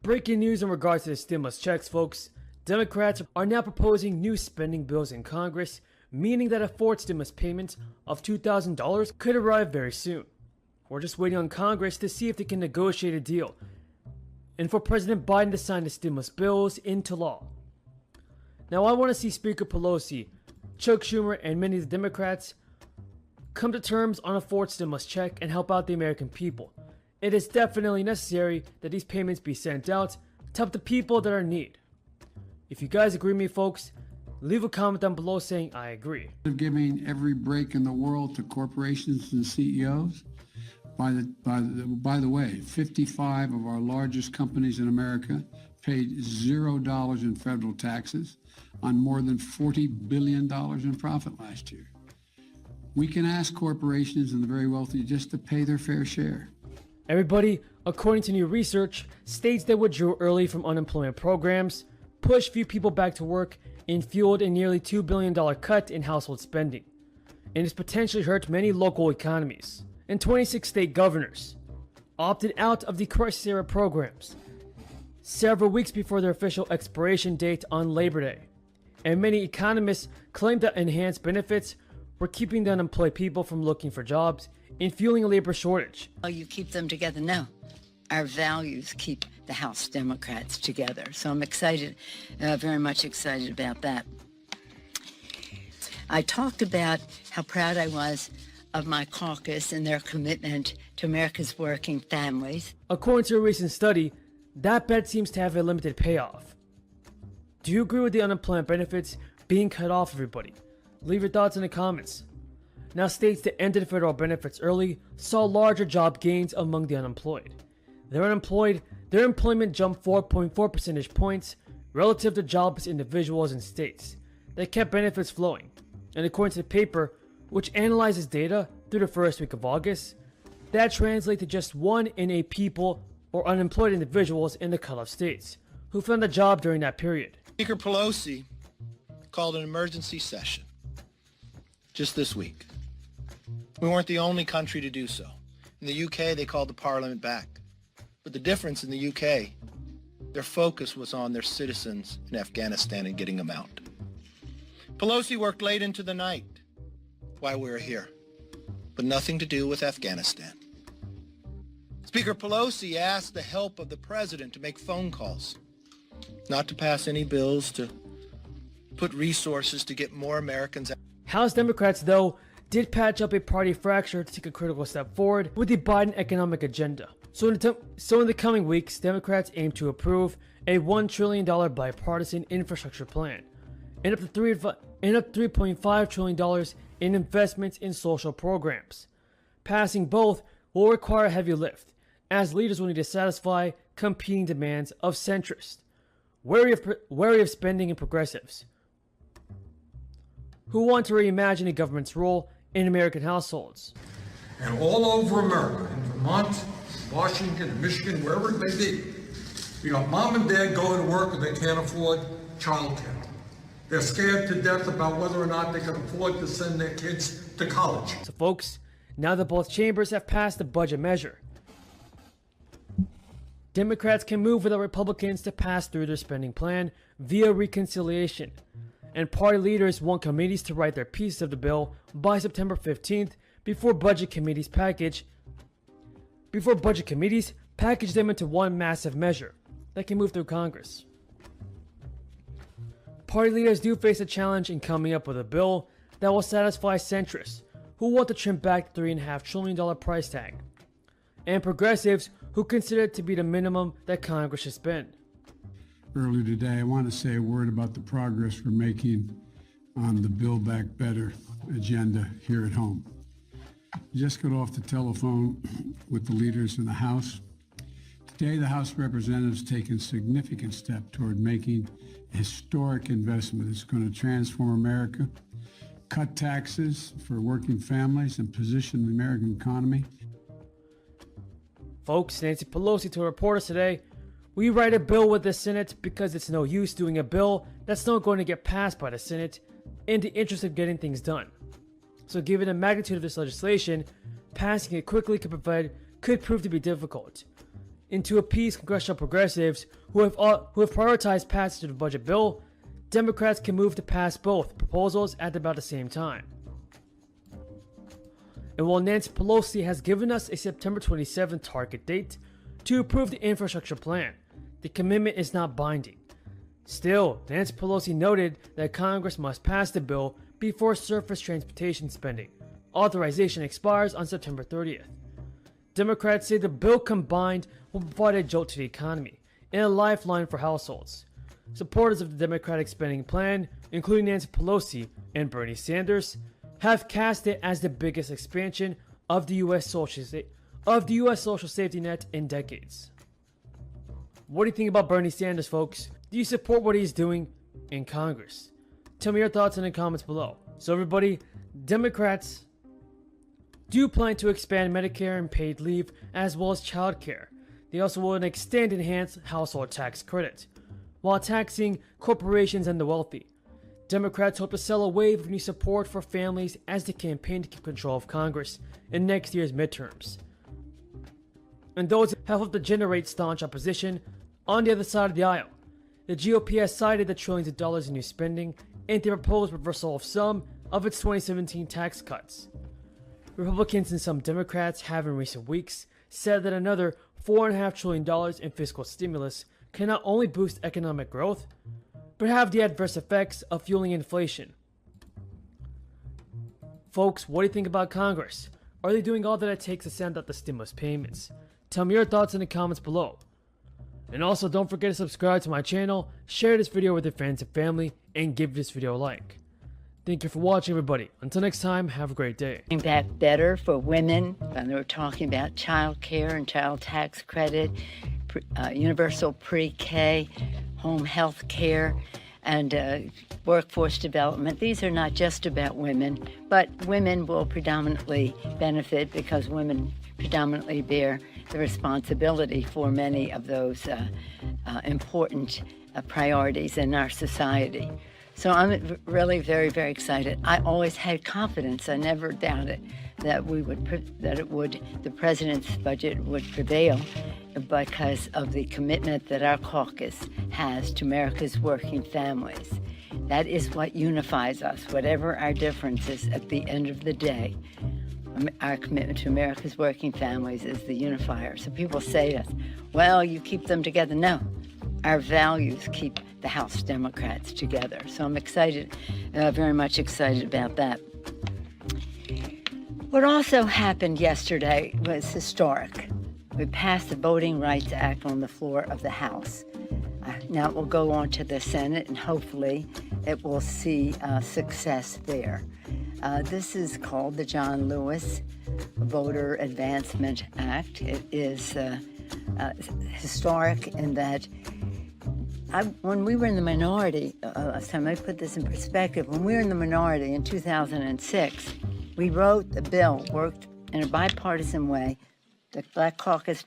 Breaking news in regards to the stimulus checks, folks. Democrats are now proposing new spending bills in Congress, meaning that a fourth stimulus payment of $2,000 could arrive very soon. We're just waiting on Congress to see if they can negotiate a deal, and for President Biden to sign the stimulus bills into law. Now, I want to see Speaker Pelosi, Chuck Schumer, and many of the Democrats come to terms on a fourth stimulus check and help out the American people. It is definitely necessary that these payments be sent out to help the people that are in need. If you guys agree with me, folks, leave a comment down below saying I agree. Giving every break in the world to corporations and CEOs. By the way, 55 of our largest companies in America paid $0 in federal taxes on more than $40 billion in profit last year. We can ask corporations and the very wealthy just to pay their fair share. Everybody, according to new research, states that withdrew early from unemployment programs pushed few people back to work and fueled a nearly $2 billion cut in household spending, and has potentially hurt many local economies. And 26 state governors opted out of the crisis era programs several weeks before their official expiration date on Labor Day. And many economists claim that enhanced benefits were keeping the unemployed people from looking for jobs and fueling a labor shortage. Oh, you keep them together? No. Our values keep the House Democrats together. So I'm excited, very much excited about that. I talked about how proud I was of my caucus and their commitment to America's working families. According to a recent study, that bet seems to have a limited payoff. Do you agree with the unemployment benefits being cut off, everybody? Leave your thoughts in the comments. Now, states that ended federal benefits early saw larger job gains among the unemployed. Their employment jumped 4.4 percentage points relative to jobless individuals in states that kept benefits flowing. And according to the paper, which analyzes data through the first week of August, that translates to just 1 in 8 people or unemployed individuals in the cut-off states who found a job during that period. Speaker Pelosi called an emergency session just this week. We weren't the only country to do so. In the UK, they called the parliament back. But the difference in the UK, their focus was on their citizens in Afghanistan and getting them out. Pelosi worked late into the night while we were here, but nothing to do with Afghanistan. Speaker Pelosi asked the help of the president to make phone calls, not to pass any bills, to put resources to get more Americans out. House Democrats, though, did patch up a party fracture to take a critical step forward with the Biden economic agenda. So in the coming weeks, Democrats aim to approve a $1 trillion bipartisan infrastructure plan and up to $3.5 trillion in investments in social programs. Passing both will require a heavy lift, as leaders will need to satisfy competing demands of centrists, wary of spending, and progressives who want to reimagine the government's role in American households. And all over America, in Vermont, Washington, Michigan, wherever it may be, you got mom and dad going to work and they can't afford childcare. They're scared to death about whether or not they can afford to send their kids to college. So folks, now that both chambers have passed the budget measure, Democrats can move with the Republicans to pass through their spending plan via reconciliation. And party leaders want committees to write their pieces of the bill by September 15th before budget committees package them into one massive measure that can move through Congress. Party leaders do face a challenge in coming up with a bill that will satisfy centrists who want to trim back the $3.5 trillion price tag, and progressives who consider it to be the minimum that Congress should spend. Earlier today, I want to say a word about the progress we're making on the Build Back Better agenda here at home. I just got off the telephone with the leaders in the House. Today, the House of Representatives has taken a significant step toward making a historic investment that's going to transform America, cut taxes for working families, and position the American economy. Folks, Nancy Pelosi told reporters today, "We write a bill with the Senate because it's no use doing a bill that's not going to get passed by the Senate in the interest of getting things done. So given the magnitude of this legislation, passing it quickly could prove to be difficult. And to appease congressional progressives who have prioritized passage of the budget bill, Democrats can move to pass both proposals at about the same time. And while Nancy Pelosi has given us a September 27th target date to approve the infrastructure plan, the commitment is not binding. Still, Nancy Pelosi noted that Congress must pass the bill before surface transportation spending authorization expires on September 30th. Democrats say the bill combined will provide a jolt to the economy and a lifeline for households. Supporters of the Democratic spending plan, including Nancy Pelosi and Bernie Sanders, have cast it as the biggest expansion of the U.S. social safety net in decades. What do you think about Bernie Sanders, folks? Do you support what he's doing in Congress? Tell me your thoughts in the comments below. So everybody, Democrats do plan to expand Medicare and paid leave as well as child care. They also will extend enhanced household tax credit, while taxing corporations and the wealthy. Democrats hope to sell a wave of new support for families as they campaign to keep control of Congress in next year's midterms. And those have helped to generate staunch opposition on the other side of the aisle. The GOP has cited the trillions of dollars in new spending and the proposed reversal of some of its 2017 tax cuts. Republicans and some Democrats have in recent weeks said that another $4.5 trillion in fiscal stimulus can not only boost economic growth, but have the adverse effects of fueling inflation. Folks, what do you think about Congress? Are they doing all that it takes to send out the stimulus payments? Tell me your thoughts in the comments below. And also, don't forget to subscribe to my channel, share this video with your friends and family, and give this video a like. Thank you for watching, everybody. Until next time, have a great day. Back better for women, and we're talking about child care and child tax credit, universal pre-K, home health care, and workforce development. These are not just about women, but women will predominantly benefit because women predominantly bear the responsibility for many of those important priorities in our society. So I'm really very, very excited. I always had confidence. I never doubted that the president's budget would prevail because of the commitment that our caucus has to America's working families. That is what unifies us, whatever our differences at the end of the day. Our commitment to America's working families is the unifier. So people say to us, well, you keep them together. No, our values keep the House Democrats together. So I'm excited, very much excited about that. What also happened yesterday was historic. We passed the Voting Rights Act on the floor of the House. Now it will go on to the Senate, and hopefully it will see success there. This is called the John Lewis Voter Advancement Act. It is historic in that when we were in the minority, so let me put this in perspective, when we were in the minority in 2006, we wrote the bill, worked in a bipartisan way, the Black Caucus